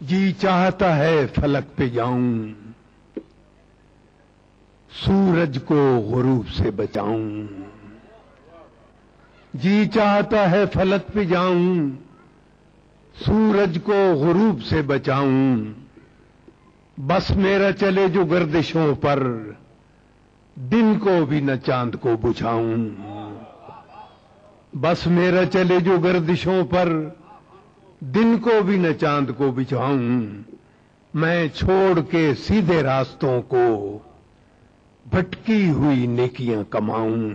جی چاہتا ہے فلک پہ جاؤں، سورج کو غروب سے بچاؤں۔ جی چاہتا ہے فلک پہ جاؤں، سورج کو غروب سے بچاؤں۔ بس میرا چلے جو گردشوں پر، دن کو بھی نہ چاند کو بجھاؤں۔ بس میرا چلے جو گردشوں پر، دن کو بھی نہ چاند کو بجھاؤں۔ میں چھوڑ کے سیدھے راستوں کو، بھٹکی ہوئی نیکیاں کماؤں۔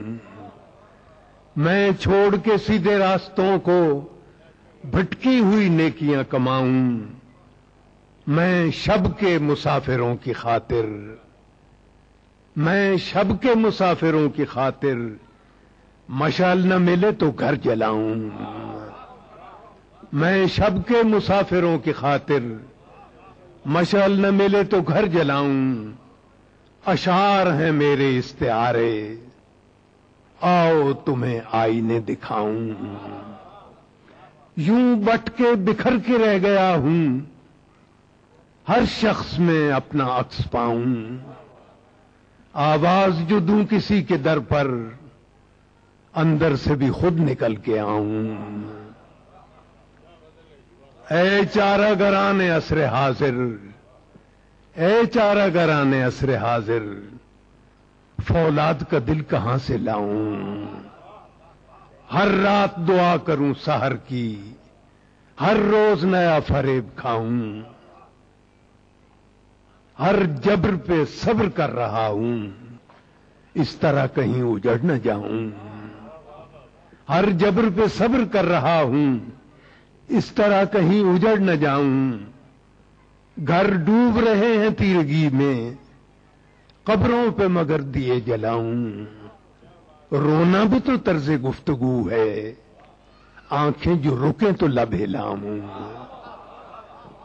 میں چھوڑ کے سیدھے راستوں کو، بھٹکی ہوئی نیکیاں کماؤں۔ میں شب کے مسافروں کی خاطر، میں شب کے مسافروں کی خاطر، مشعل نہ ملے تو گھر جلاؤں۔ میں شب کے مسافروں کی خاطر، مشعل نہ ملے تو گھر جلاؤں۔ اشعار ہیں میرے استعارے، آؤ تمہیں آئینے دکھاؤں۔ یوں بٹ کے بکھر کے رہ گیا ہوں، ہر شخص میں اپنا عکس پاؤں۔ آواز جو دوں کسی کے در پر، اندر سے بھی خود نکل کے آؤں۔ اے چارہ گران عصر حاضر، اے چارہ گران عصر حاضر، فولاد کا دل کہاں سے لاؤں؟ ہر رات دعا کروں سحر کی، ہر روز نیا فریب کھاؤں۔ ہر جبر پہ صبر کر رہا ہوں، اس طرح کہیں اجڑ نہ جاؤں۔ ہر جبر پہ صبر کر رہا ہوں، اس طرح کہیں اجڑ نہ جاؤں۔ گھر ڈوب رہے ہیں تیرگی میں، قبروں پہ مگر دیے جلاؤں۔ رونا بھی تو طرز گفتگو ہے، آنکھیں جو رکیں تو لب ہلاؤں۔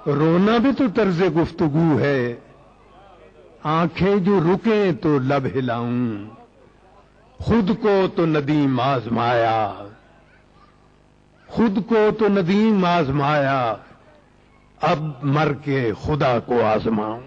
رونا بھی تو طرز گفتگو ہے، آنکھیں جو رکیں تو لب ہلاؤں۔ خود کو تو ندیم آزمایا، خود کو تو ندیم آزمایا، اب مر کے خدا کو آزماؤں۔